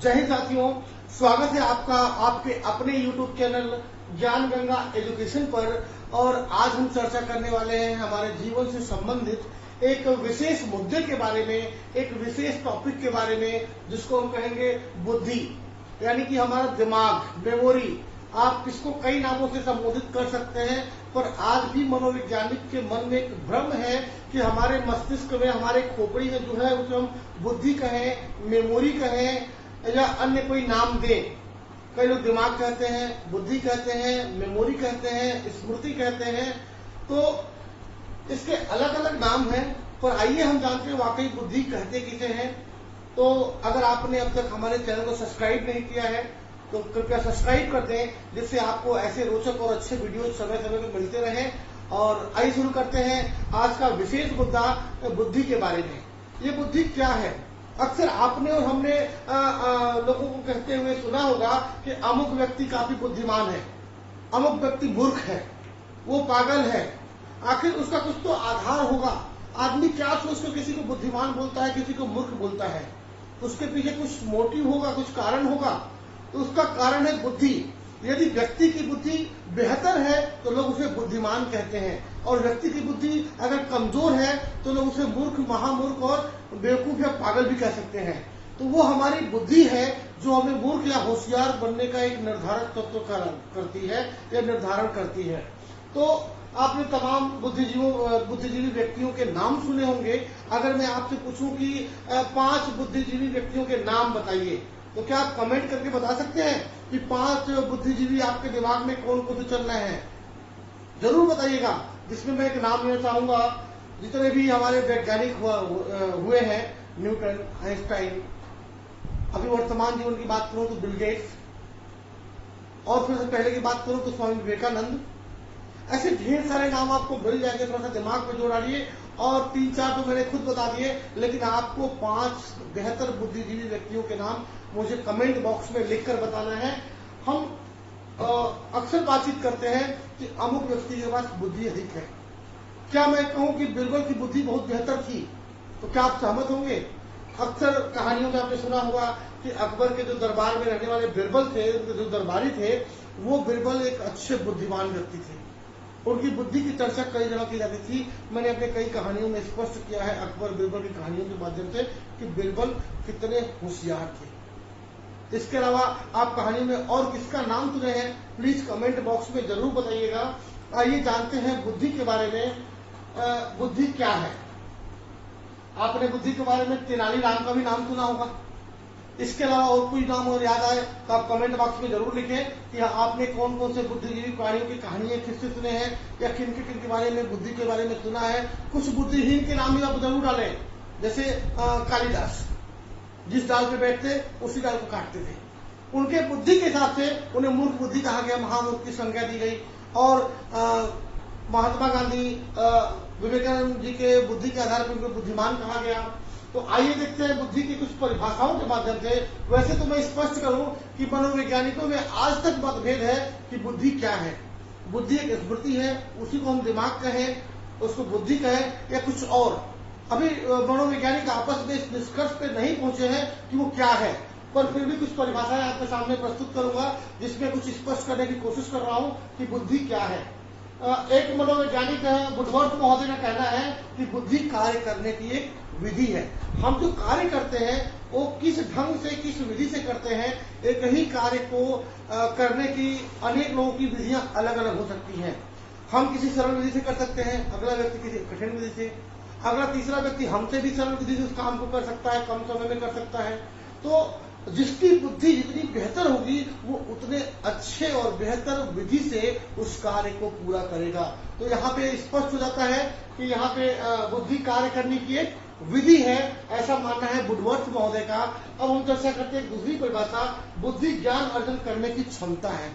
जय हिंद साथियों, स्वागत है आपका आपके अपने YouTube चैनल ज्ञान गंगा एजुकेशन पर। और आज हम चर्चा करने वाले हैं हमारे जीवन से संबंधित एक विशेष मुद्दे के बारे में, एक विशेष टॉपिक के बारे में, जिसको हम कहेंगे बुद्धि, यानी कि हमारा दिमाग, मेमोरी। आप इसको कई नामों से संबोधित कर सकते हैं, पर आज भी मनोवैज्ञानिक के मन में एक भ्रम है कि हमारे मस्तिष्क में, हमारे खोपड़ी में जो है उसे हम बुद्धि कहें, मेमोरी कहें या अन्य कोई नाम दें। कई लोग दिमाग कहते हैं, बुद्धि कहते हैं, मेमोरी कहते हैं, स्मृति कहते हैं। तो इसके अलग अलग नाम हैं, पर आइए हम जानते हैं वाकई बुद्धि कहते किसे हैं। तो अगर आपने अब तक हमारे चैनल को सब्सक्राइब नहीं किया है तो कृपया सब्सक्राइब कर दें, जिससे आपको ऐसे रोचक और अच्छे वीडियो समय समय पर मिलते रहें। और आइए शुरू करते हैं आज का विशेष मुद्दा बुद्धि के बारे में। ये बुद्धि क्या है? अक्सर आपने और हमने लोगों को कहते हुए सुना होगा कि अमुक व्यक्ति काफी बुद्धिमान है, अमुक व्यक्ति मूर्ख है, वो पागल है। आखिर उसका कुछ तो आधार होगा। आदमी क्या सोच कर किसी को बुद्धिमान बोलता है, किसी को मूर्ख बोलता है? उसके पीछे कुछ मोटिव होगा, कुछ कारण होगा। तो उसका कारण है बुद्धि। यदि व्यक्ति की बुद्धि बेहतर है तो लोग उसे बुद्धिमान कहते हैं, और व्यक्ति की बुद्धि अगर कमजोर है तो लोग उसे मूर्ख, महामूर्ख और बेवकूफ या पागल भी कह सकते हैं। तो वो हमारी बुद्धि है जो हमें मूर्ख या होशियार बनने का एक निर्धारक तत्व करती है या निर्धारण करती है। तो आपने तमाम बुद्धिजीवी व्यक्तियों के नाम सुने होंगे। अगर मैं आपसे पूछूं कि 5 बुद्धिजीवी व्यक्तियों के नाम बताइए, तो क्या आप कमेंट करके बता सकते हैं कि 5 बुद्धिजीवी आपके दिमाग में कौन कौन से चल रहे हैं? जरूर बताइएगा। जिसमें मैं एक नाम लेना चाहूंगा, जितने भी हमारे वैज्ञानिक हुए हैं, न्यूटन, आइंस्टाइन, अभी वर्तमान जीवन की बात करूं तो बिल गेट्स, और फिर पहले की बात करूं तो स्वामी विवेकानंद। ऐसे ढेर सारे नाम आपको मिल जाएंगे। थोड़ा सा दिमाग में जोड़ डालिए। और 3-4 तो मैंने खुद बता दिए, लेकिन आपको 5 बेहतर बुद्धिजीवी व्यक्तियों के नाम मुझे कमेंट बॉक्स में लिखकर बताना है। हम अक्सर बातचीत करते हैं कि अमुक व्यक्ति के पास बुद्धि अधिक है। क्या मैं कहूं कि बिरबल की बुद्धि बहुत बेहतर थी? तो क्या आप सहमत होंगे? अक्सर कहानियों में आपने सुना होगा कि अकबर के जो दरबार में रहने वाले बिरबल थे, उनके जो दरबारी थे, वो बिरबल एक अच्छे बुद्धिमान व्यक्ति थे। उनकी बुद्धि की चर्चा कई जगह की जाती थी। मैंने अपने कई कहानियों में स्पष्ट किया है अकबर बिरबल की कहानियों के माध्यम से कि बिरबल कितने होशियार थे। इसके अलावा आप कहानियों में और किसका नाम सुने हैं, प्लीज कमेंट बॉक्स में जरूर बताइएगा। आइए जानते हैं बुद्धि के बारे में। बुद्धि क्या है? आपने बुद्धि के बारे में तेनाली राम का भी नाम सुना होगा। इसके अलावा और कोई नाम और याद आए तो आप कमेंट बॉक्स में जरूर लिखें कि आपने कौन कौन से बुद्धिजीवी प्राणियों की कहानियां किससे सुने हैं, या किन के बारे में, बुद्धि के बारे में सुना है। कुछ बुद्धिहीन के नाम भी आप जरूर डालें, जैसे कालिदास, जिस डाल पे बैठते उसी डाल को काटते थे। उनके बुद्धि के हिसाब से उन्हें मूर्ख बुद्धि कहा गया, महामूर्ख की संज्ञा दी गई। और महात्मा गांधी, विवेकानंद जी के बुद्धि के आधार पर उनको बुद्धिमान कहा गया। तो आइए देखते हैं बुद्धि की कुछ परिभाषाओं के माध्यम से। वैसे तो मैं स्पष्ट करूं कि मनोवैज्ञानिकों में आज तक मतभेद है कि बुद्धि क्या है। बुद्धि एक स्मृति है, उसी को हम दिमाग कहें, उसको बुद्धि कहें, या कुछ और। अभी मनोवैज्ञानिक आपस में इस निष्कर्ष पे नहीं पहुंचे हैं कि वो क्या है, पर फिर भी कुछ परिभाषाएं आपके सामने प्रस्तुत करूंगा, जिसमें कुछ स्पष्ट करने की कोशिश कर रहा हूं कि बुद्धि क्या है। एक मनोवैज्ञानिक वुडवर्थ महोदय का कहना है कि बुद्धि कार्य करने की एक विधि है। हम जो कार्य करते हैं वो किस ढंग से, किस विधि से करते हैं। एक ही कार्य को करने की अनेक लोगों की विधियां अलग अलग हो सकती हैं। हम किसी सरल विधि से कर सकते हैं, अगला व्यक्ति किसी कठिन विधि से, अगला तीसरा व्यक्ति हमसे भी सरल विधि से उस काम को कर सकता है, कम समय में कर सकता है। तो जिसकी बुद्धि जितनी बेहतर होगी वो उतने अच्छे और बेहतर विधि से उस कार्य को पूरा करेगा। तो यहाँ पे स्पष्ट हो जाता है कि यहाँ पे बुद्धि कार्य करने की एक विधि है, ऐसा मानना है वुडवर्थ महोदय का। अब हम चर्चा करते हैं दूसरी परिभाषा। बुद्धि ज्ञान अर्जन करने की क्षमता है।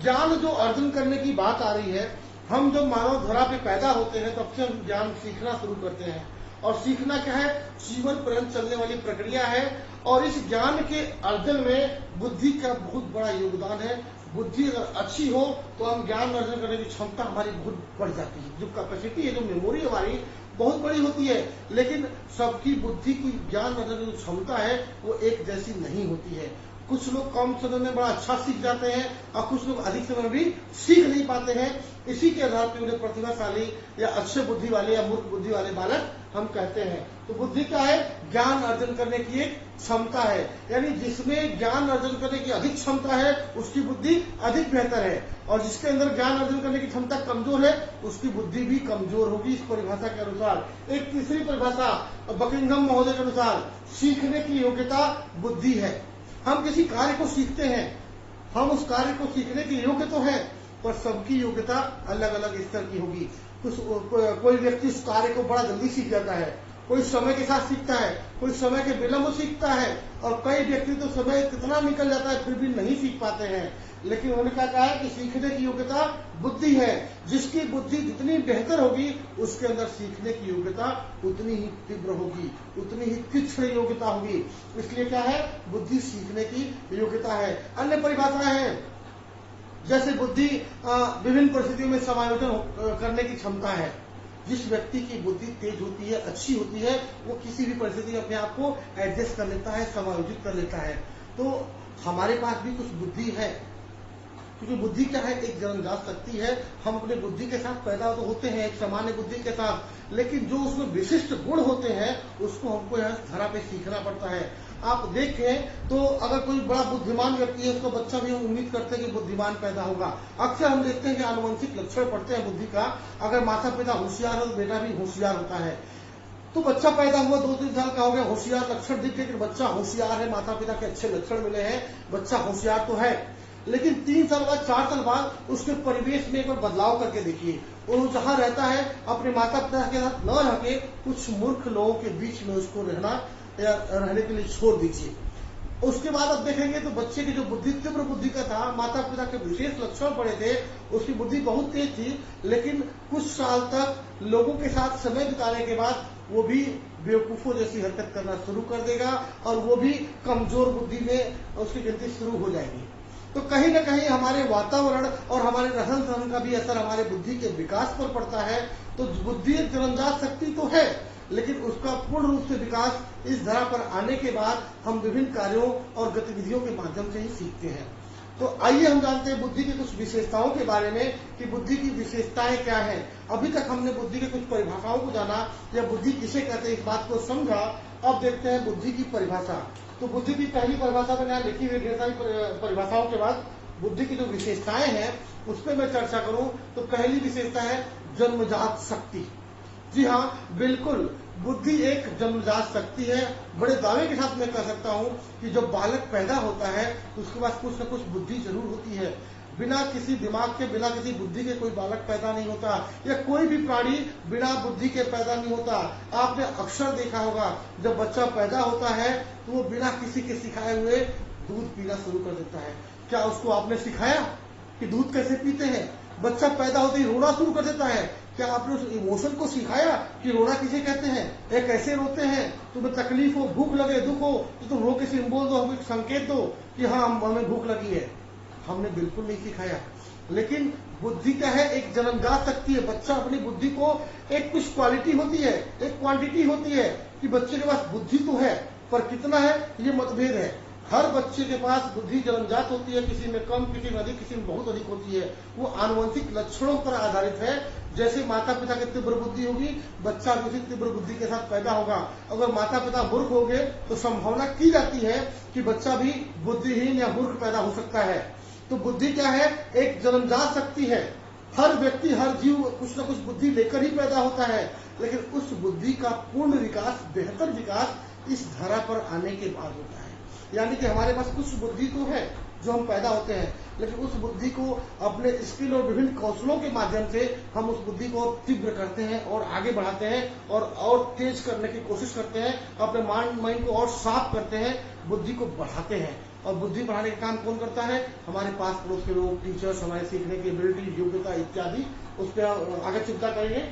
ज्ञान जो अर्जन करने की बात आ रही है, हम जब मानव धरा पे पैदा होते हैं तब से हम ज्ञान सीखना शुरू करते हैं। और सीखना क्या है? जीवन पर्यंत चलने वाली प्रक्रिया है। और इस ज्ञान के अर्जन में बुद्धि का बहुत बड़ा योगदान है। बुद्धि अगर अच्छी हो तो हम ज्ञान अर्जन करने की क्षमता हमारी बहुत बढ़ जाती है। जो कैपेसिटी है, जो मेमोरी हमारी, बहुत बड़ी होती है, लेकिन सबकी बुद्धि की ज्ञान अर्जन की क्षमता है वो एक जैसी नहीं होती है। कुछ लोग कम समय में बड़ा अच्छा सीख जाते हैं और कुछ लोग अधिक समय में भी सीख नहीं पाते हैं। इसी के आधार पर उन्हें प्रतिभाशाली या अच्छे बुद्धि वाले या मूर्ख बुद्धि वाले बालक हम कहते हैं। तो बुद्धि क्या है? ज्ञान अर्जन करने की एक क्षमता है, यानी जिसमें ज्ञान अर्जन करने की अधिक क्षमता है उसकी बुद्धि अधिक बेहतर है, और जिसके अंदर ज्ञान अर्जन करने की क्षमता कमजोर है उसकी बुद्धि भी कमजोर होगी। इस परिभाषा के अनुसार एक तीसरी परिभाषा बकिंघम महोदय के अनुसार सीखने की योग्यता बुद्धि है। हम किसी कार्य को सीखते हैं, हम उस कार्य को सीखने के योग्य तो है, पर सबकी योग्यता अलग अलग स्तर की होगी। कोई व्यक्ति उस कार्य को बड़ा जल्दी सीख जाता है, कोई समय के साथ सीखता है, कोई समय के विलंब सीखता है, और कई व्यक्ति तो समय कितना निकल जाता है फिर भी नहीं सीख पाते हैं। लेकिन उन्होंने क्या कहा है कि सीखने की योग्यता बुद्धि है। जिसकी बुद्धि जितनी बेहतर होगी उसके अंदर सीखने की योग्यता उतनी ही तीव्र होगी, उतनी ही तीक्ष्ण योग्यता होगी। इसलिए क्या है? बुद्धि सीखने की योग्यता है। अन्य परिभाषाएं हैं, जैसे बुद्धि विभिन्न परिस्थितियों में समायोजन करने की क्षमता है। जिस व्यक्ति की बुद्धि तेज होती है, अच्छी होती है, वो किसी भी परिस्थिति में अपने आप को एडजस्ट कर लेता है, समायोजित कर लेता है। तो हमारे पास भी कुछ बुद्धि है, क्योंकि बुद्धि क्या है? एक जन्मजात शक्ति है। हम अपने बुद्धि के साथ पैदा तो होते हैं एक सामान्य बुद्धि के साथ, लेकिन जो उसमें विशिष्ट गुण होते हैं उसको हमको यहाँ धरा पे सीखना पड़ता है। आप देखें तो अगर कोई बड़ा बुद्धिमान व्यक्ति है, उसका बच्चा भी हम उम्मीद करते हैं कि बुद्धिमान पैदा होगा। अक्सर हम देखते हैं कि आनुवंशिक लक्षण पड़ते हैं बुद्धि का। अगर माता पिता होशियार हो तो बेटा भी होशियार होता है। तो बच्चा पैदा हुआ 2-3 साल का हो गया, होशियार लक्षण दिख गए कि बच्चा होशियार है, माता पिता के अच्छे लक्षण मिले हैं, बच्चा होशियार तो है। लेकिन 3 साल बाद 4 साल बाद उसके परिवेश में एक बार बदलाव करके देखिए, वो जहाँ रहता है अपने माता पिता के साथ न रह के कुछ मूर्ख लोगों के बीच में उसको रहने के लिए छोड़ दीजिए। उसके बाद अब देखेंगे तो बच्चे की जो बुद्धि तीव्र बुद्धि का था, माता पिता के विशेष लक्षण पड़े थे, उसकी बुद्धि बहुत तेज थी, लेकिन कुछ साल तक लोगों के साथ समय बिताने के बाद वो भी बेवकूफों जैसी हरकत करना शुरू कर देगा और वो भी कमजोर बुद्धि में उसकी गिनती शुरू हो जाएगी। तो कहीं न कहीं हमारे वातावरण और हमारे रहन सहन का भी असर हमारे बुद्धि के विकास पर पड़ता है। तो बुद्धि एक जन्मजात शक्ति तो है, लेकिन उसका पूर्ण रूप से विकास इस धरा पर आने के बाद हम विभिन्न कार्यों और गतिविधियों के माध्यम से ही सीखते हैं। तो आइए हम जानते हैं बुद्धि की कुछ विशेषताओं के बारे में कि बुद्धि की विशेषताएं क्या हैं। अभी तक हमने बुद्धि के कुछ परिभाषाओं को जाना या बुद्धि किसे कहते हैं इस बात को समझा। अब देखते हैं बुद्धि की परिभाषा। तो बुद्धि की पहली परिभाषा मैंने यहाँ लिखी हुई, ढेर सारी परिभाषाओं के बाद बुद्धि की जो विशेषताएं हैं उस पर मैं चर्चा करूं तो पहली विशेषता है जन्मजात शक्ति। जी हाँ, बिल्कुल, बुद्धि एक जन्मजात शक्ति है। बड़े दावे के साथ मैं कह सकता हूँ कि जब बालक पैदा होता है तो उसके पास कुछ न कुछ बुद्धि जरूर होती है। बिना किसी दिमाग के, बिना किसी बुद्धि के कोई बालक पैदा नहीं होता, या कोई भी प्राणी बिना बुद्धि के पैदा नहीं होता। आपने अक्सर देखा होगा जब बच्चा पैदा होता है तो वो बिना किसी के सिखाए हुए दूध पीना शुरू कर देता है। क्या उसको आपने सिखाया कि दूध कैसे पीते हैं? बच्चा पैदा होते ही रोना शुरू कर देता है। क्या आपने उस इमोशन को सिखाया कि रोना किसे कहते हैं, या कैसे रोते हैं? तुम्हें तकलीफ हो, भूख लगे, दुख हो तो तुम रो के सिंबल दो, हमें संकेत दो कि हाँ हमें भूख लगी है। हमने बिल्कुल नहीं सिखाया। लेकिन बुद्धि क्या है? एक जन्मजात शक्ति है। बच्चा अपनी बुद्धि को, एक कुछ क्वालिटी होती है, एक क्वांटिटी होती है कि बच्चे के पास बुद्धि तो है, पर कितना है ये मतभेद है। हर बच्चे के पास बुद्धि जन्मजात होती है, किसी में कम, किसी में अधिक, किसी में बहुत अधिक होती है। वो आनुवंशिक लक्षणों पर आधारित है। जैसे माता पिता की तीव्र बुद्धि होगी, बच्चा भी उसी तीव्र बुद्धि के साथ पैदा होगा। अगर माता पिता मूर्ख हो गए तो संभावना की जाती है कि बच्चा भी बुद्धिहीन या मूर्ख पैदा हो सकता है। तो बुद्धि क्या है? एक जन्मजात शक्ति है। हर व्यक्ति, हर जीव कुछ न कुछ बुद्धि लेकर ही पैदा होता है, लेकिन उस बुद्धि का पूर्ण विकास, बेहतर विकास इस धरा पर आने के बाद होता है। यानी कि हमारे पास कुछ बुद्धि तो है जो हम पैदा होते हैं, लेकिन उस बुद्धि को अपने स्किल और विभिन्न कौशलों के माध्यम से हम उस बुद्धि को तीव्र करते हैं और आगे बढ़ाते हैं और तेज करने की कोशिश करते हैं, अपने माइंड को और साफ करते हैं, बुद्धि को बढ़ाते हैं। और बुद्धि बढ़ाने का काम कौन करता है? हमारे पास पड़ोस के लोग, टीचर्स, हमारे सीखने की एबिलिटी, योग्यता इत्यादि। उस पर आगे चिंता करेंगे।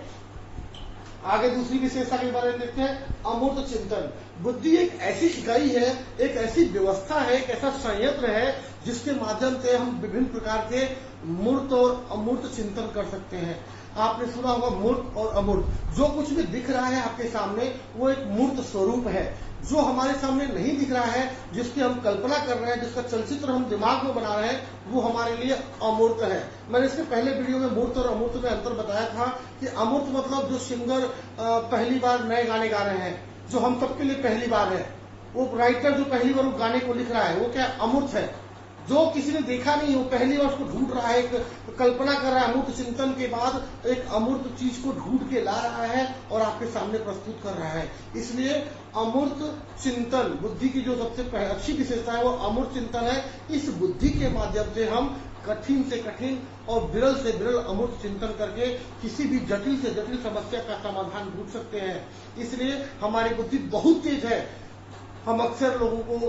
आगे दूसरी विशेषता के बारे में देखते हैं, अमूर्त चिंतन। बुद्धि एक ऐसी इकाई है, एक ऐसी व्यवस्था है, एक ऐसा संयंत्र है जिसके माध्यम से हम विभिन्न प्रकार के मूर्त और अमूर्त चिंतन कर सकते हैं। आपने सुना होगा मूर्त और अमूर्त। जो कुछ भी दिख रहा है आपके सामने वो एक मूर्त स्वरूप है। जो हमारे सामने नहीं दिख रहा है, जिसकी हम कल्पना कर रहे हैं, जिसका चलचित्र हम दिमाग में बना रहे हैं, वो हमारे लिए अमूर्त है। मैंने इसके पहले वीडियो में मूर्त और अमूर्त में अंतर बताया था कि अमूर्त मतलब जो सिंगर पहली बार नए गाने गा रहे हैं, जो हम सबके लिए पहली बार है, वो राइटर जो पहली बार उस गाने को लिख रहा है, वो क्या अमूर्त है। जो किसी ने देखा नहीं, वो पहली बार उसको ढूंढ रहा है, एक कल्पना कर रहा है, अमूर्त चिंतन के बाद एक अमूर्त चीज को ढूंढ के ला रहा है और आपके सामने प्रस्तुत कर रहा है। इसलिए अमूर्त चिंतन बुद्धि की जो सबसे अच्छी विशेषता है वो अमूर्त चिंतन है। इस बुद्धि के माध्यम से हम कठिन से कठिन और विरल से विरल अमूर्त चिंतन करके किसी भी जटिल से जटिल समस्या का समाधान ढूंढ सकते हैं। इसलिए हमारी बुद्धि बहुत तेज है। हम अक्सर लोगों को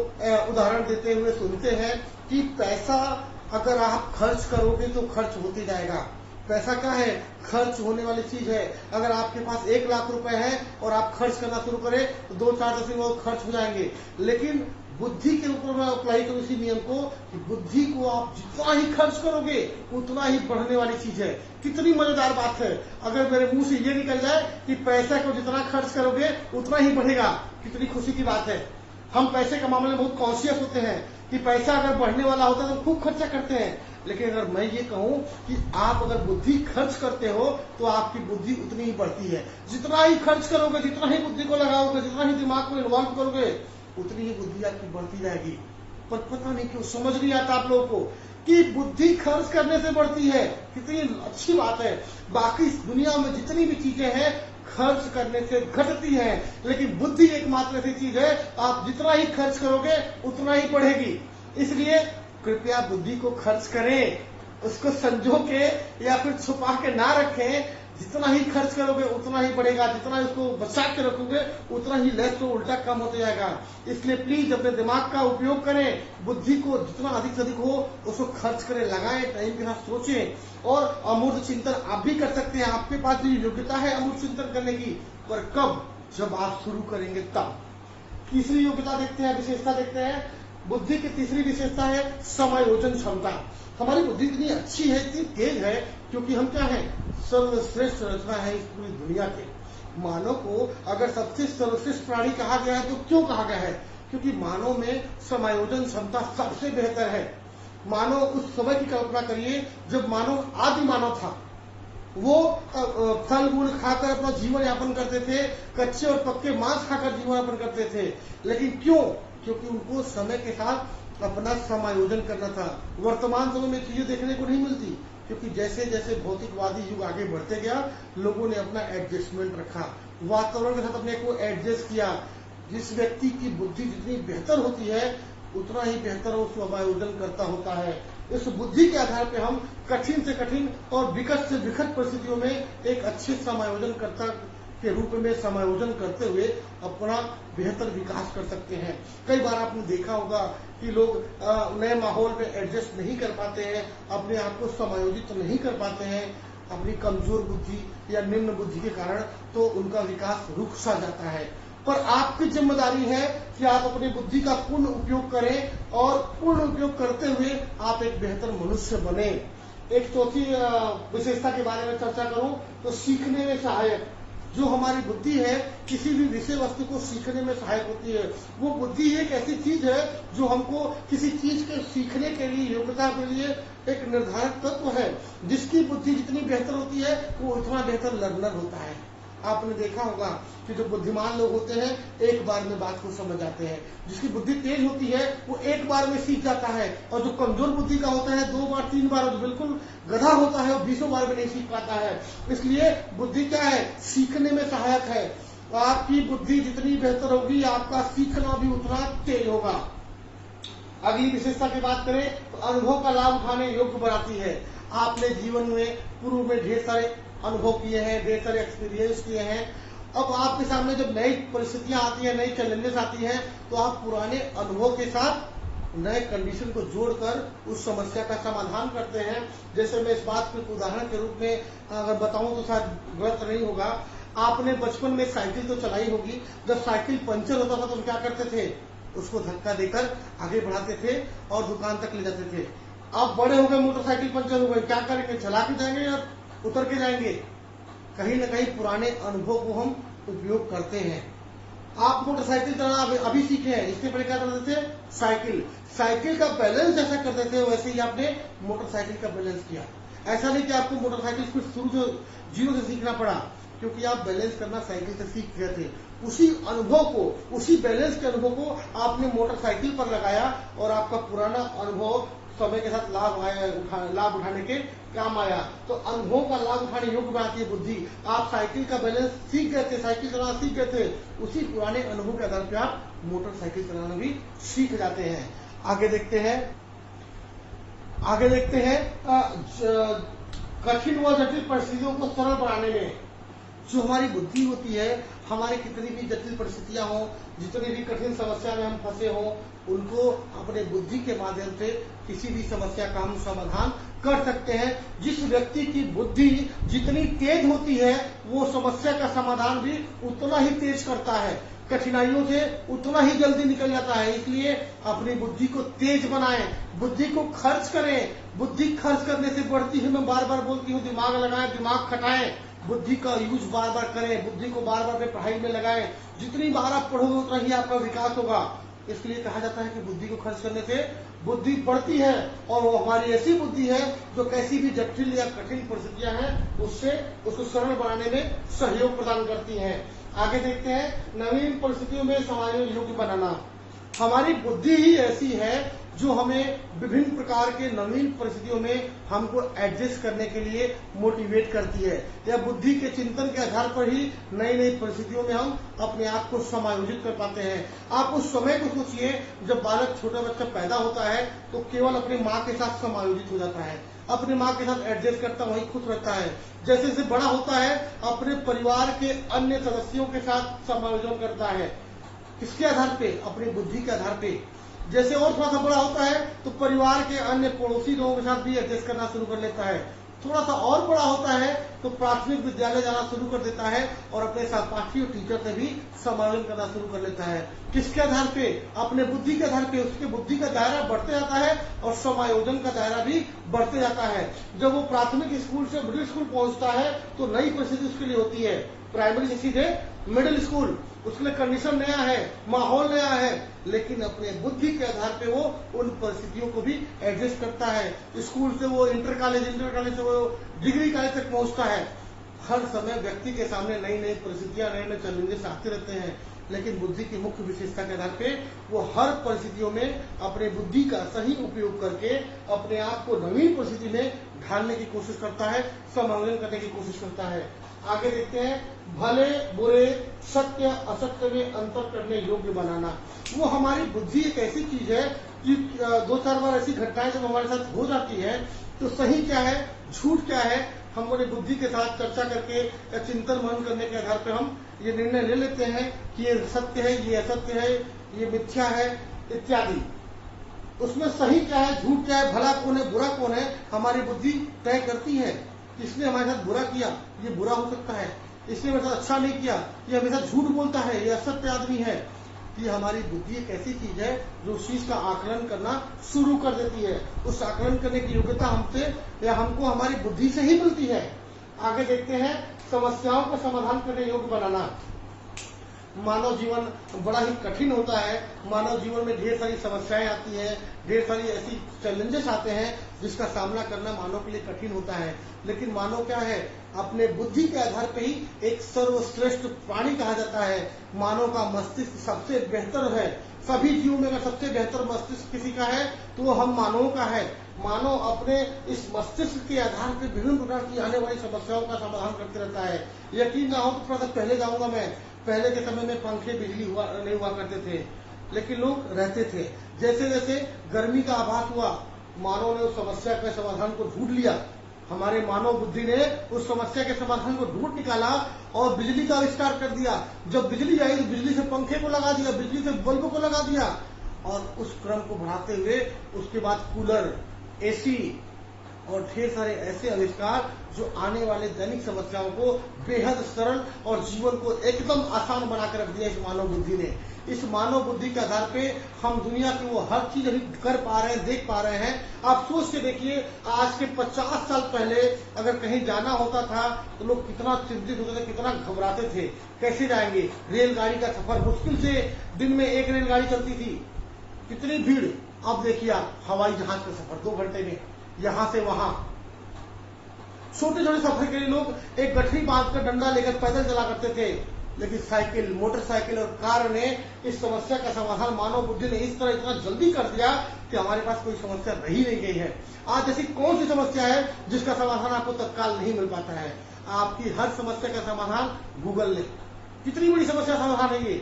उदाहरण देते हुए सुनते हैं कि पैसा अगर आप खर्च करोगे तो खर्च होते जाएगा। पैसा क्या है? खर्च होने वाली चीज है। अगर आपके पास 1 लाख रुपए है और आप खर्च करना शुरू करें तो 2-4 दिन वो खर्च हो जाएंगे। लेकिन बुद्धि के ऊपर मैं अप्लाई करूं इसी नियम को कि बुद्धि को आप जितना ही खर्च करोगे उतना ही बढ़ने वाली चीज है। कितनी मजेदार बात है अगर मेरे मुंह से ये निकल जाए कि पैसा को जितना खर्च करोगे उतना ही बढ़ेगा। कितनी खुशी की बात है। हम पैसे के मामले में बहुत कॉन्शियस होते हैं कि पैसा अगर बढ़ने वाला होता है तो खूब खर्चा करते हैं। लेकिन अगर मैं ये कहूं कि आप अगर बुद्धि खर्च करते हो तो आपकी बुद्धि उतनी ही बढ़ती है। जितना ही खर्च करोगे, जितना ही बुद्धि को लगाओगे, जितना ही दिमाग को इन्वॉल्व करोगे, उतनी ही बुद्धि आपकी बढ़ती जाएगी। पर पता नहीं क्यों समझ नहीं आता आप लोगों को कि बुद्धि खर्च करने से बढ़ती है। कितनी अच्छी बात है। बाकी दुनिया में जितनी भी चीजें हैं खर्च करने से घटती है, लेकिन बुद्धि एकमात्र ऐसी चीज है आप जितना ही खर्च करोगे उतना ही बढ़ेगी। इसलिए कृपया बुद्धि को खर्च करें, उसको संजो के या फिर छुपा के ना रखें। जितना ही खर्च करोगे उतना ही बढ़ेगा, जितना उसको बचा के रखोगे उतना ही लेस तो उल्टा कम होते जाएगा। इसलिए प्लीज अपने दिमाग का उपयोग करें, बुद्धि को जितना अधिक से अधिक हो उसको खर्च करें, लगाएं, टाइम के साथ सोचें। और अमूर्त चिंतन आप भी कर सकते हैं। आपके पास भी योग्यता है अमूर्त चिंतन करने की, पर कब? जब आप शुरू करेंगे तब। तीसरी योग्यता देखते हैं, विशेषता देखते हैं। बुद्धि की तीसरी विशेषता है समायोजन क्षमता। हमारी बुद्धि इतनी अच्छी है, इतनी तेज है, क्योंकि हम क्या है? सर्वश्रेष्ठ रचना है इस पूरी दुनिया के। मानव को अगर सबसे सर्वश्रेष्ठ प्राणी कहा गया है तो क्यों कहा गया है? क्योंकि मानव में समायोजन क्षमता सबसे बेहतर है। मानव उस समय की कल्पना करिए जब मानव आदि मानव था। वो फल मूल खाकर अपना जीवन यापन करते थे, कच्चे और पक्के मांस खाकर जीवन यापन करते थे। लेकिन क्यों? क्योंकि उनको समय के साथ अपना समायोजन करना था। वर्तमान समय में चीजें देखने को नहीं मिलती, क्योंकि जैसे जैसे भौतिकवादी युग आगे बढ़ते गया, लोगों ने अपना एडजस्टमेंट रखा, वातावरण के साथ अपने को एडजस्ट किया। जिस व्यक्ति की बुद्धि जितनी बेहतर होती है उतना ही बेहतर वो समायोजन करता होता है। इस बुद्धि के आधार पर हम कठिन से कठिन और विकट से विकट परिस्थितियों में एक अच्छे समायोजनकर्ता के रूप में समायोजन करते हुए अपना बेहतर विकास कर सकते हैं। कई बार आपने देखा होगा कि लोग नए माहौल में एडजस्ट नहीं कर पाते हैं, अपने आप को समायोजित नहीं कर पाते हैं अपनी कमजोर बुद्धि या निम्न बुद्धि के कारण, तो उनका विकास रुक सा जाता है। पर आपकी जिम्मेदारी है कि आप अपनी बुद्धि का पूर्ण उपयोग करें और पूर्ण उपयोग करते हुए आप एक बेहतर मनुष्य बने। एक चौथी विशेषता के बारे में चर्चा करूं तो सीखने में सहायक। जो हमारी बुद्धि है किसी भी विषय वस्तु को सीखने में सहायक होती है। वो बुद्धि एक ऐसी चीज है जो हमको किसी चीज के सीखने के लिए, योग्यता के लिए एक निर्धारक तत्व है। जिसकी बुद्धि जितनी बेहतर होती है वो उतना बेहतर लर्नर होता है। आपने देखा होगा कि जो बुद्धिमान लोग होते हैं एक बार में बात को समझ जाते हैं। जिसकी बुद्धि तेज होती है वो एक बार में सीख जाता है, और जो कमजोर बुद्धि का होता है 2 बार 3 बार, और जो बिल्कुल गधा होता है वो 20 बार में नहीं सीख पाता है। इसलिए बुद्धि क्या है? सीखने में सहायक है। आपकी बुद्धि जितनी बेहतर होगी आपका सीखना भी उतना तेज होगा। अगली विशेषता की बात करें तो अनुभव का लाभ उठाने योग्य बनाती है। आपने जीवन में पूर्व में ढेर सारे अनुभव किए हैं, ढेर सारे एक्सपीरियंस किए हैं। अब आपके सामने जब नई परिस्थितियां आती हैं, नई चैलेंजेस आती हैं, तो आप पुराने अनुभव के साथ नए कंडीशन को जोड़कर उस समस्या का समाधान करते हैं। जैसे मैं इस बात को उदाहरण के रूप में अगर बताऊं तो शायद गलत नहीं होगा। आपने बचपन में साइकिल तो चलाई होगी। जब साइकिल पंचर होता था तो क्या करते थे, उसको धक्का देकर आगे बढ़ाते थे और दुकान तक ले जाते थे। अब बड़े हो गए, मोटरसाइकिल पंचर हो गए, क्या करेंगे, चला के जाएंगे या उतर के जाएंगे। कहीं ना कहीं पुराने अनुभव को हम उपयोग करते हैं। आप मोटरसाइकिल चलाना अभी सीखे हैं, इसके पहले क्या करते थे, साइकिल का बैलेंस जैसा करते थे वैसे ही आपने मोटरसाइकिल का बैलेंस किया। ऐसा नहीं कि आपको मोटरसाइकिल को शुरू से जीरो से सीखना पड़ा, क्योंकि आप बैलेंस करना साइकिल से सीख गए थे। उसी अनुभव को, उसी बैलेंस के अनुभव को आपने मोटरसाइकिल पर लगाया और आपका पुराना अनुभव समय के साथ लाभ उठाने के काम आया। तो अनुभव का लाभ उठाने योग्य बनाती है बुद्धि। आप साइकिल का बैलेंस सीख गए थे, साइकिल चलाना सीख गए थे, उसी पुराने अनुभव के आधार पर आप मोटरसाइकिल चलाना भी सीख जाते हैं। आगे देखते हैं कठिन व जटिल परिस्थितियों को सरल बनाने में जो हमारी बुद्धि होती है, हमारे कितनी भी जटिल परिस्थितियां हो, जितनी भी कठिन समस्या में हम फंसे हो, उनको अपने बुद्धि के माध्यम से किसी भी समस्या का हम समाधान कर सकते हैं। जिस व्यक्ति की बुद्धि जितनी तेज होती है, वो समस्या का समाधान भी उतना ही तेज करता है, कठिनाइयों से उतना ही जल्दी निकल जाता है। इसलिए अपनी बुद्धि को तेज बनाएं, बुद्धि को खर्च करें। बुद्धि खर्च करने से बढ़ती है, मैं बार बार बोलती हूँ, दिमाग लगाएं, दिमाग खटाएं, बुद्धि का यूज बार बार करें, बुद्धि को बार बार पढ़ाई में लगाएं। जितनी बार आप पढ़ोगे उतना ही आपका विकास होगा। इसलिए कहा जाता है कि बुद्धि को खर्च करने से बुद्धि बढ़ती है, और वो हमारी ऐसी बुद्धि है जो कैसी भी जटिल या कठिन परिस्थितियां हैं उसको सरल बनाने में सहयोग प्रदान करती हैं। आगे देखते हैं, नवीन परिस्थितियों में समायोजन योग्य बनाना। हमारी बुद्धि ही ऐसी है जो हमें विभिन्न प्रकार के नवीन परिस्थितियों में हमको एडजस्ट करने के लिए मोटिवेट करती है। या बुद्धि के चिंतन के आधार पर ही नई नई परिस्थितियों में हम अपने आप को समायोजित कर पाते हैं। आप उस समय को सोचिए जब बालक, छोटा बच्चा पैदा होता है तो केवल अपनी माँ के साथ समायोजित हो जाता है, अपनी माँ के साथ एडजस्ट करता, वहीं खुश रहता है। जैसे जैसे बड़ा होता है अपने परिवार के अन्य सदस्यों के साथ समायोजन करता है। किसके आधार पे, अपनी बुद्धि के आधार पे। जैसे और थोड़ा सा बड़ा होता है तो परिवार के अन्य पड़ोसी लोगों के साथ भी एडजस्ट करना शुरू कर लेता है। थोड़ा सा और बड़ा होता है तो प्राथमिक विद्यालय जाना शुरू कर देता है और अपने सहपाठी और टीचर से भी समायोजन करना शुरू कर लेता है। किसके आधार पे, अपने बुद्धि के आधार पे। उसके बुद्धि का दायरा बढ़ते जाता है और समायोजन का दायरा भी बढ़ते जाता है। जब वो प्राथमिक स्कूल से मिडिल स्कूल पहुंचता है तो नई परिस्थिति उसके लिए होती है। प्राइमरी से सीधे मिडिल स्कूल, उसके लिए कंडीशन नया है, माहौल नया है, लेकिन अपने बुद्धि के आधार पे वो उन परिस्थितियों को भी एडजस्ट करता है। स्कूल से वो इंटर कॉलेज से वो डिग्री कॉलेज तक पहुंचता है। हर समय व्यक्ति के सामने नई नई परिस्थितियां, नए नए चैलेंजेस आते रहते हैं, लेकिन बुद्धि की मुख्य विशेषता के आधार पे वो हर परिस्थितियों में अपने बुद्धि का सही उपयोग करके अपने आप को नवीन परिस्थिति में ढालने की कोशिश करता है, समायोजन करने की कोशिश करता है। आगे देखते हैं, भले बुरे, सत्य असत्य में अंतर करने योग्य बनाना। वो हमारी बुद्धि एक ऐसी चीज है कि दो चार बार ऐसी घटनाएं जब हमारे साथ हो जाती है तो सही क्या है, झूठ क्या है, हम अपने बुद्धि के साथ चर्चा करके या चिंतन मनन करने के आधार पर हम ये निर्णय ले लेते हैं कि ये सत्य है, ये असत्य है, ये मिथ्या है इत्यादि। उसमें सही क्या है, झूठ क्या है, भला कौन है, बुरा कौन है, हमारी बुद्धि तय करती है। इसने हमारे साथ बुरा किया, ये बुरा हो सकता है, इसने मेरे साथ अच्छा नहीं किया, ये हमेशा झूठ बोलता है, ये असत्य आदमी है। ये हमारी बुद्धि एक ऐसी चीज है जो उस चीज का आकलन करना शुरू कर देती है। उस आकलन करने की योग्यता हमसे या हमको हमारी बुद्धि से ही मिलती है। आगे देखते हैं, समस्याओं का समाधान करने योग्य बनाना। मानव जीवन बड़ा ही कठिन होता है। मानव जीवन में ढेर सारी समस्याएं आती हैं, ढेर सारी ऐसी चैलेंजेस आते हैं जिसका सामना करना मानव के लिए कठिन होता है। लेकिन मानव क्या है, अपने बुद्धि के आधार पर ही एक सर्वश्रेष्ठ प्राणी कहा जाता है। मानव का मस्तिष्क सबसे बेहतर है। सभी जीवों में अगर सबसे बेहतर मस्तिष्क किसी का है तो वो हम मानवों का है। मानव अपने इस मस्तिष्क के आधार पर विभिन्न प्रकार की आने वाली समस्याओं का समाधान करते रहता है। यकीन ना हो तो थोड़ा सा पहले जाऊंगा मैं। पहले के समय में पंखे, बिजली नहीं हुआ करते थे, लेकिन लोग रहते थे। जैसे जैसे गर्मी का आभास हुआ, मानव ने उस समस्या के समाधान को ढूंढ लिया। हमारे मानव बुद्धि ने उस समस्या के समाधान को ढूंढ निकाला और बिजली का आविष्कार कर दिया। जब बिजली आई तो बिजली से पंखे को लगा दिया, बिजली से बल्ब को लगा दिया, और उस क्रम को बढ़ाते हुए उसके बाद कूलर, एसी और ढेर सारे ऐसे आविष्कार जो आने वाले दैनिक समस्याओं को बेहद सरल और जीवन को एकदम आसान बनाकर रख दिया इस मानव बुद्धि ने। इस मानव बुद्धि के आधार पे हम दुनिया की वो हर चीज अभी कर पा रहे हैं, देख पा रहे हैं। आप सोच के देखिए, आज के 50 साल पहले अगर कहीं जाना होता था तो लोग कितना चिंतित होते थे, कितना घबराते थे, कैसे जाएंगे। रेलगाड़ी का सफर मुश्किल से दिन में एक रेलगाड़ी चलती थी, कितनी भीड़। अब देखिए आप हवाई जहाज का सफर 2 घंटे में यहां से वहां। छोटे छोटे सफर के लिए लोग एक गठरी बांधकर डंडा लेकर पैदल चला करते थे, लेकिन साइकिल, मोटरसाइकिल और कार ने इस समस्या का समाधान मानव बुद्धि ने इस तरह इतना जल्दी कर दिया कि हमारे पास कोई समस्या रह ही नहीं गई है। आज ऐसी कौन सी समस्या है जिसका समाधान आपको तत्काल नहीं मिल पाता है? आपकी हर समस्या का समाधान गूगल ने, कितनी बड़ी समस्या समाधान है ये।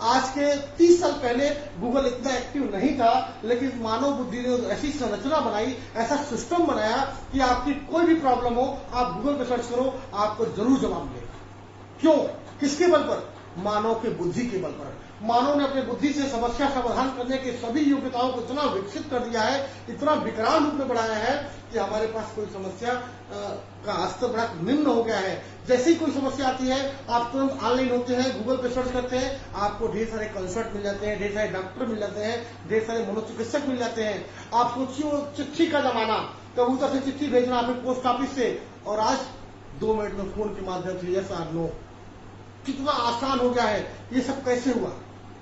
आज के 30 साल पहले गूगल इतना एक्टिव नहीं था, लेकिन मानव बुद्धि ने ऐसी संरचना बनाई, ऐसा सिस्टम बनाया कि आपकी कोई भी प्रॉब्लम हो, आप गूगल पे सर्च करो, आपको जरूर जवाब मिलेगा। क्यों? किसके बल पर? मानव के बुद्धि के बल पर। मानव ने अपने बुद्धि से समस्या समाधान करने की सभी योग्यताओं को इतना विकसित कर दिया है, इतना विकराल रूप में बढ़ाया है कि हमारे पास कोई समस्या का स्तर बड़ा निम्न हो गया है। जैसे ही कोई समस्या आती है, आप तुरंत ऑनलाइन होते हैं, गूगल पे सर्च करते हैं, आपको ढेर सारे कंसल्ट मिल जाते हैं, ढेर सारे डॉक्टर मिल जाते हैं, ढेर सारे मनोचिकित्सक मिल जाते हैं। आप सोचिए, चिट्ठी का जमाना, कबूतर से चिट्ठी भेजना आपने पोस्ट ऑफिस से, और आज 2 मिनट में फोन के माध्यम से यस और नो, कितना आसान हो गया है। ये सब कैसे हुआ?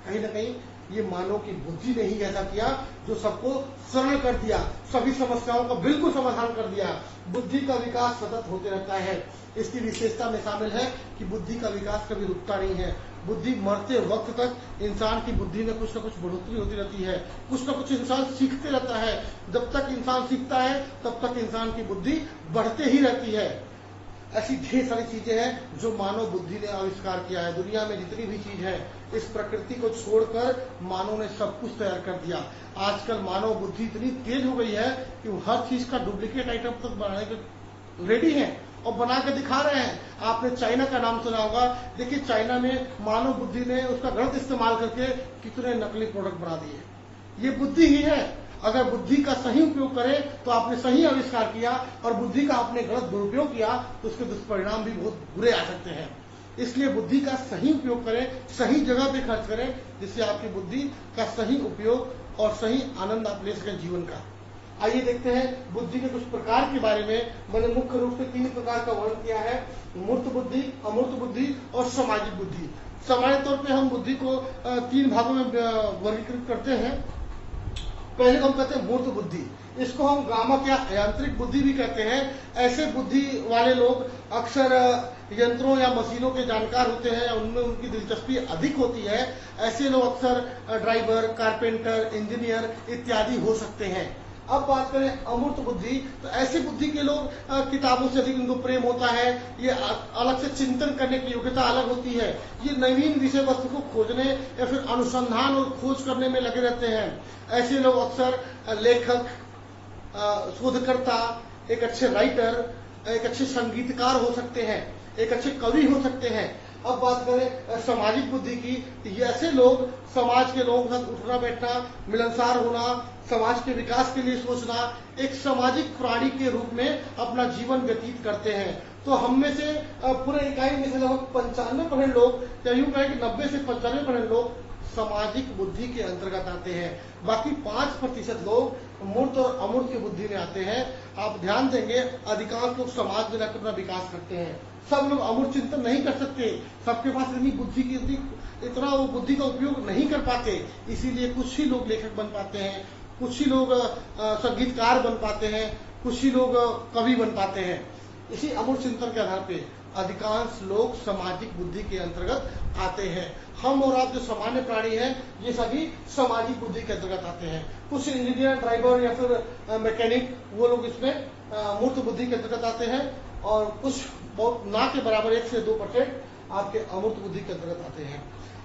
कहीं ना कहीं ये मानव की बुद्धि ने ही ऐसा किया, जो सबको सरल कर दिया, सभी समस्याओं का बिल्कुल समाधान कर दिया। बुद्धि का विकास सतत होते रहता है। इसकी विशेषता में शामिल है कि बुद्धि का विकास कभी रुकता नहीं है। बुद्धि मरते वक्त तक इंसान की बुद्धि में कुछ न कुछ बढ़ोतरी होती रहती है, कुछ न कुछ इंसान सीखते रहता है। जब तक इंसान सीखता है तब तक इंसान की बुद्धि बढ़ते ही रहती है। ऐसी ढेर सारी चीजें हैं जो मानव बुद्धि ने आविष्कार किया है। दुनिया में जितनी भी चीज है, इस प्रकृति को छोड़कर मानव ने सब कुछ तैयार कर दिया। आजकल मानव बुद्धि इतनी तेज हो गई है कि वो हर चीज का डुप्लीकेट आइटम तक बनाने के रेडी है और बना के दिखा रहे हैं। आपने चाइना का नाम सुना होगा। देखिए, चाइना में मानव बुद्धि ने उसका गलत इस्तेमाल करके कितने नकली प्रोडक्ट बना दिए। ये बुद्धि ही है। अगर बुद्धि का सही उपयोग करें तो आपने सही आविष्कार किया, और बुद्धि का आपने गलत दुरुपयोग किया तो उसके दुष्परिणाम भी बहुत बुरे आ सकते हैं। इसलिए बुद्धि का सही उपयोग करें, सही जगह पे खर्च करें, जिससे आपकी बुद्धि का सही उपयोग और सही आनंद आप ले सकें जीवन का। आइए देखते हैं बुद्धि के कुछ प्रकार के बारे में। मैंने मुख्य रूप से 3 प्रकार का वर्णन किया है: मूर्त बुद्धि, अमूर्त बुद्धि और सामाजिक बुद्धि। सामान्य तौर पर हम बुद्धि को 3 भागों में वर्गीकृत करते हैं। पहले हम कहते हैं मूर्त बुद्धि। इसको हम भ्रामक या यांत्रिक बुद्धि भी कहते हैं। ऐसे बुद्धि वाले लोग अक्सर यंत्रों या मशीनों के जानकार होते हैं, उनमें उनकी दिलचस्पी अधिक होती है। ऐसे लोग अक्सर ड्राइवर, कारपेंटर, इंजीनियर इत्यादि हो सकते हैं। अब बात करें अमूर्त बुद्धि, तो ऐसे बुद्धि के लोग किताबों से अधिक उनको प्रेम होता है। ये अलग से चिंतन करने की योग्यता अलग होती है। ये नवीन विषय वस्तु को खोजने या फिर अनुसंधान और खोज करने में लगे रहते हैं। ऐसे लोग अक्सर लेखक, शोधकर्ता, एक अच्छे राइटर, एक अच्छे संगीतकार हो सकते हैं, एक अच्छे कवि हो सकते हैं। अब बात करें सामाजिक बुद्धि की, तो ये ऐसे लोग समाज के लोगों के साथ उठना बैठना, मिलनसार होना, समाज के विकास के लिए सोचना, एक सामाजिक प्राणी के रूप में अपना जीवन व्यतीत करते हैं। तो हम में से पूरे इकाई में से लगभग 95% लोग, या यूं कहें कि 90 से 95% लोग सामाजिक बुद्धि के अंतर्गत आते हैं। बाकी 5% लोग मूर्त और अमूर्त की बुद्धि में आते हैं। आप ध्यान देंगे, अधिकांश लोग समाज में रहकर अपना विकास करते हैं। सब लोग अमूर्त चिंतन नहीं कर सकते, सबके पास इतनी बुद्धि की इतना वो बुद्धि का उपयोग नहीं कर पाते। इसीलिए कुछ ही लोग लेखक बन पाते हैं, कुछ ही लोग संगीतकार बन पाते हैं, कुछ ही लोग कवि बन पाते हैं। इसी अमूर्त चिंतन के आधार पे अधिकांश लोग सामाजिक बुद्धि के अंतर्गत आते हैं। हम और आप जो सामान्य प्राणी हैं, ये सभी सामाजिक बुद्धि के अंतर्गत आते हैं। कुछ इंजीनियर, ड्राइवर या फिर मैकेनिक, वो लोग इसमें मूर्त बुद्धि के अंतर्गत आते हैं, और कुछ बहुत ना के बराबर 1 से 2% आपके अमूर्त बुद्धि के अंतर्गत आते हैं।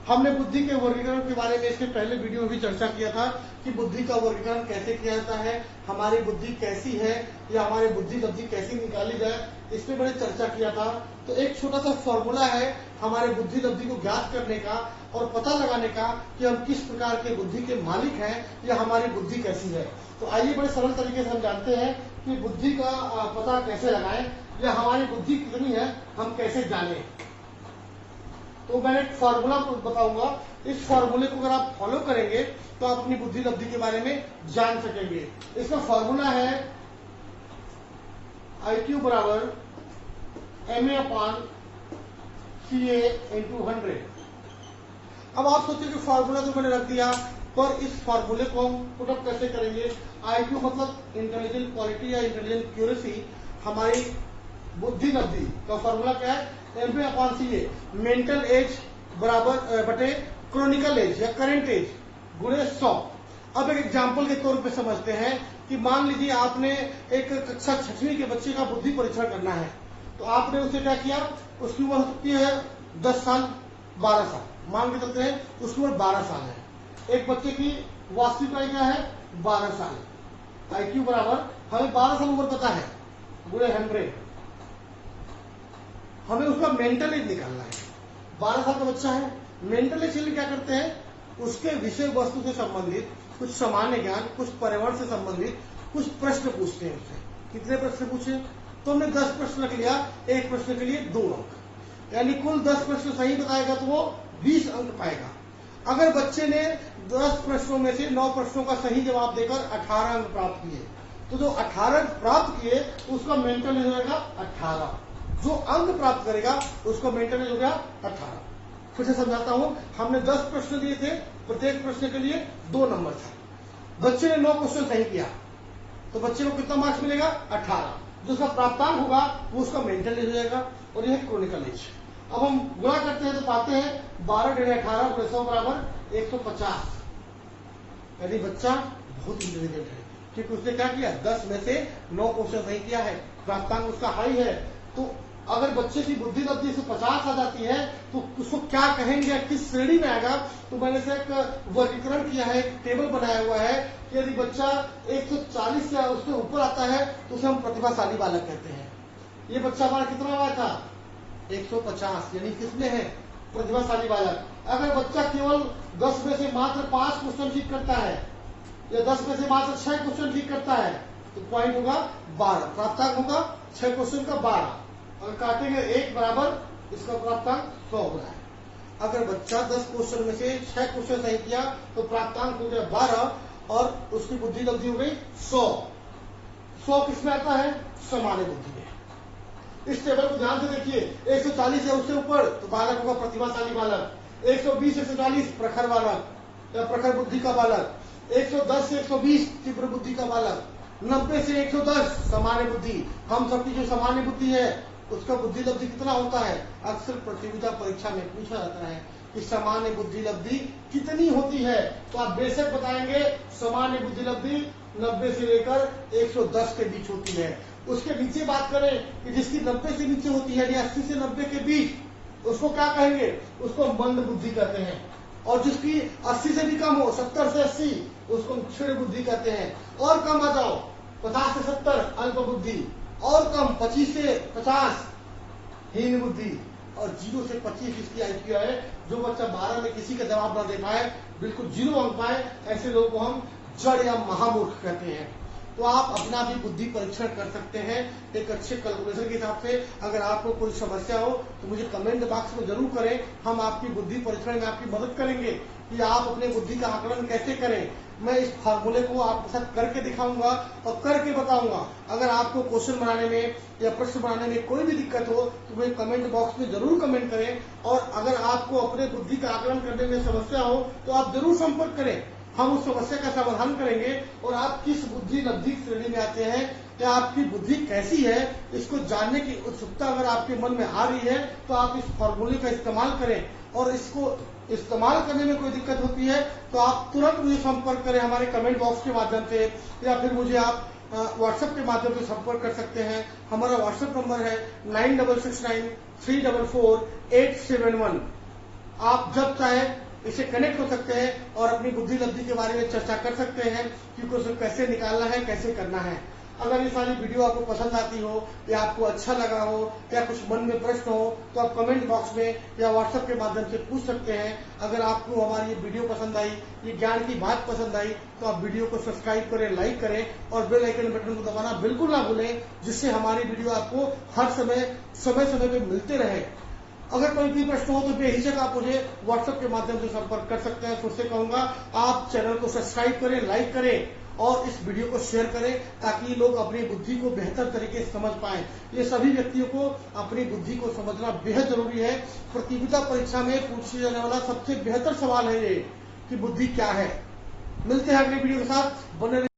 हमने बुद्धि के वर्गीकरण के बारे में इसके पहले वीडियो में भी चर्चा किया था कि बुद्धि का वर्गीकरण कैसे किया जाता है, हमारी बुद्धि कैसी है, या हमारी बुद्धि कैसी निकाली जाए, इस पे मैंने चर्चा किया था। तो एक छोटा सा फॉर्मूला है हमारे बुद्धि लब्धि को ज्ञात करने का और पता लगाने का कि हम किस प्रकार के बुद्धि के मालिक हैं या हमारी बुद्धि कैसी है। तो आइए बड़े सरल तरीके से हम जानते हैं कि बुद्धि का पता कैसे लगाएं या हमारी बुद्धि कितनी है हम कैसे जानें। तो मैंने एक फॉर्मूला बताऊंगा, इस फॉर्मूले को अगर आप फॉलो करेंगे तो आप अपनी बुद्धि लब्धि के बारे में जान सकेंगे। इसका फॉर्मूला है IQ बराबर MA/CA × 100। अब आप सोचिए कि फॉर्मूला तो मैंने रख दिया, पर इस फॉर्मूले को हम पुटअप कैसे करेंगे। IQ मतलब इंटेलिजेंट क्वालिटी या इंटेलिजेंट क्यूरेसी, हमारी बुद्धि लब्धि का फॉर्मूला क्या है, MA/CA मेंटल एज बराबर बटे क्रोनिकल एज या करंट एज गुणे 100। अब एक एग्जाम्पल के तौर पे समझते हैं कि मान लीजिए आपने एक कक्षा 6वीं के बच्चे का बुद्धि परीक्षण करना है, तो आपने उसे क्या किया, उसकी उम्र हो सकती है 10 साल 12 साल, मान के चलते हैं उसकी उम्र 12 साल है। एक बच्चे की वास्तविक आयु क्या है 12 साल, IQ बराबर हमें 12 साल उम्र पता है गुणे 100, हमें उसका मेंटल एज निकालना है। 12 साल का बच्चा है, मेंटल एज के लिए क्या करते हैं, उसके विषय वस्तु से संबंधित कुछ सामान्य ज्ञान, कुछ पर्यावरण से संबंधित कुछ प्रश्न पूछते हैं उससे। कितने प्रश्न पूछे, तो हमने 10 प्रश्न रख लिया, एक प्रश्न के लिए 2 अंक, यानी कुल 10 प्रश्न सही बताएगा तो वो 20 अंक पाएगा। अगर बच्चे ने 10 प्रश्नों में से 9 प्रश्नों का सही जवाब देकर 18 अंक प्राप्त किए, तो जो 18 अंक प्राप्त किए उसका मेंटल एज हो जाएगा 18। जो अंक प्राप्त करेगा उसका मेंटल एज हो गया 18। फिर से समझाता हूं, हमने 10 प्रश्न दिए थे, प्रत्येक प्रश्न के लिए 2 नंबर था। बच्चे ने 9 क्वेश्चन सही किया तो बच्चे को कितना मार्क्स मिलेगा 18। जो उसका प्राप्तांक होगा वो उसका मेंटल एज हो जाएगा, और यह क्रोनिकल एज। अब हम गुणा करते हैं तो पाते हैं 12 × 18 × 100 बराबर 150, यानी बच्चा बहुत इंटेलिजेंट है क्योंकि उसने क्या किया, 10 में से 9 क्वेश्चन सही किया है, प्राप्तांक उसका हाई है। तो अगर बच्चे की बुद्धि लब्धि से 50 आ जाती है तो उसको क्या कहेंगे, किस श्रेणी में आएगा। तो मैंने से एक वर्गीकरण किया है, एक टेबल बनाया हुआ है कि यदि बच्चा 140 से उससे ऊपर आता है तो उसे हम प्रतिभाशाली बालक कहते हैं। ये बच्चा हमारा कितना आया था 150, यानी किसमें है, प्रतिभाशाली बालक। अगर बच्चा केवल 10 में से मात्र 5 क्वेश्चन ठीक करता है या 10 में से मात्र 6 क्वेश्चन ठीक करता है तो पॉइंट होगा 12, प्राप्तांक होगा 6 क्वेश्चन का 12, अगर काटेंगे 1 बराबर इसका प्राप्तांक 100 हो रहा है। अगर बच्चा 10 क्वेश्चन में से 6 क्वेश्चन सही किया तो प्राप्तांक हो गया 12 और उसकी बुद्धि लब्धि हो गई 100। 100 किसमें आता है, सामान्य बुद्धि में। इस टेबल को ध्यान से देखिए, 140 है उससे ऊपर तो बालक होगा प्रतिभाशाली बालक, 120 140 प्रखर बालक या प्रखर बुद्धि का बालक, 110 से 120 तीव्र बुद्धि का बालक, 90 से 110 सामान्य बुद्धि। हम सबकी जो सामान्य बुद्धि है उसका बुद्धि लब्धि कितना होता है, अक्सर प्रतियोगिता परीक्षा में पूछा जाता है कि सामान्य बुद्धि लब्धि कितनी होती है, तो आप बेशक बताएंगे सामान्य बुद्धि लब्धि 90 से लेकर 110 के बीच होती है। उसके नीचे बात करें कि जिसकी 90 से नीचे होती है, यानी 80 से 90 के बीच, उसको क्या कहेंगे, उसको मंद बुद्धि कहते हैं। और जिसकी 80 से भी कम हो, 70 से 80, उसको क्षीण बुद्धि कहते हैं। और कम आ जाओ 50 से 70 अल्प बुद्धि, और कम 25 से 50 हीन बुद्धि, और 0 से 25 इसकी IQ है। जो बच्चा 12 में किसी का जवाब ना दे पाए, बिल्कुल 0 अंक पाए, ऐसे लोगों को हम जड़ या महामूर्ख कहते हैं। तो आप अपना भी बुद्धि परीक्षण कर सकते हैं एक अच्छे कैलकुलेशन के हिसाब से। अगर आपको कोई समस्या हो तो मुझे कमेंट बॉक्स में जरूर करें, हम आपकी बुद्धि परीक्षण में आपकी मदद करेंगे कि आप अपने बुद्धि का आकलन कैसे करें। मैं इस फार्मूले को आपके साथ करके दिखाऊंगा और करके बताऊंगा। अगर आपको क्वेश्चन बनाने में या प्रश्न बनाने में कोई भी दिक्कत हो तो मुझे कमेंट बॉक्स में जरूर कमेंट करें। और अगर आपको अपने बुद्धि का आकलन करने में समस्या हो तो आप जरूर संपर्क करें, हम उस समस्या का समाधान करेंगे। और आप किस बुद्धि लब्धि श्रेणी में आते हैं या आपकी बुद्धि कैसी है, इसको जानने की उत्सुकता अगर आपके मन में आ रही है तो आप इस फॉर्मूले का इस्तेमाल करें। और इसको इस्तेमाल करने में कोई दिक्कत होती है तो आप तुरंत मुझे संपर्क करें हमारे कमेंट बॉक्स के माध्यम से, या फिर मुझे आप व्हाट्सएप के माध्यम से संपर्क कर सकते हैं। हमारा व्हाट्सएप नंबर है 9669 344 871। आप जब चाहे इसे कनेक्ट हो सकते हैं और अपनी बुद्धि लब्धि के बारे में चर्चा कर सकते हैं कि उसे कैसे निकालना है, कैसे करना है। अगर ये सारी वीडियो आपको पसंद आती हो या आपको अच्छा लगा हो या कुछ मन में प्रश्न हो तो आप कमेंट बॉक्स में या व्हाट्सएप के माध्यम से पूछ सकते हैं। अगर आपको हमारी ये वीडियो पसंद आई, ये ज्ञान की बात पसंद आई तो आप वीडियो को सब्सक्राइब करें, लाइक करें और बेल आइकन बटन को दबाना बिल्कुल ना भूलें, जिससे हमारी वीडियो आपको हर समय पे मिलते रहे। अगर कोई भी प्रश्न हो तो बेहिचक आप मुझे व्हाट्सएप के माध्यम से संपर्क कर सकते हैं। फिर से कहूंगा, आप चैनल को सब्सक्राइब करें, लाइक करें और इस वीडियो को शेयर करें ताकि लोग अपनी बुद्धि को बेहतर तरीके से समझ पाएं। ये सभी व्यक्तियों को अपनी बुद्धि को समझना बेहद जरूरी है। प्रतियोगिता परीक्षा में पूछे जाने वाला सबसे बेहतर सवाल है ये कि बुद्धि क्या है। मिलते हैं अगले वीडियो के साथ, बने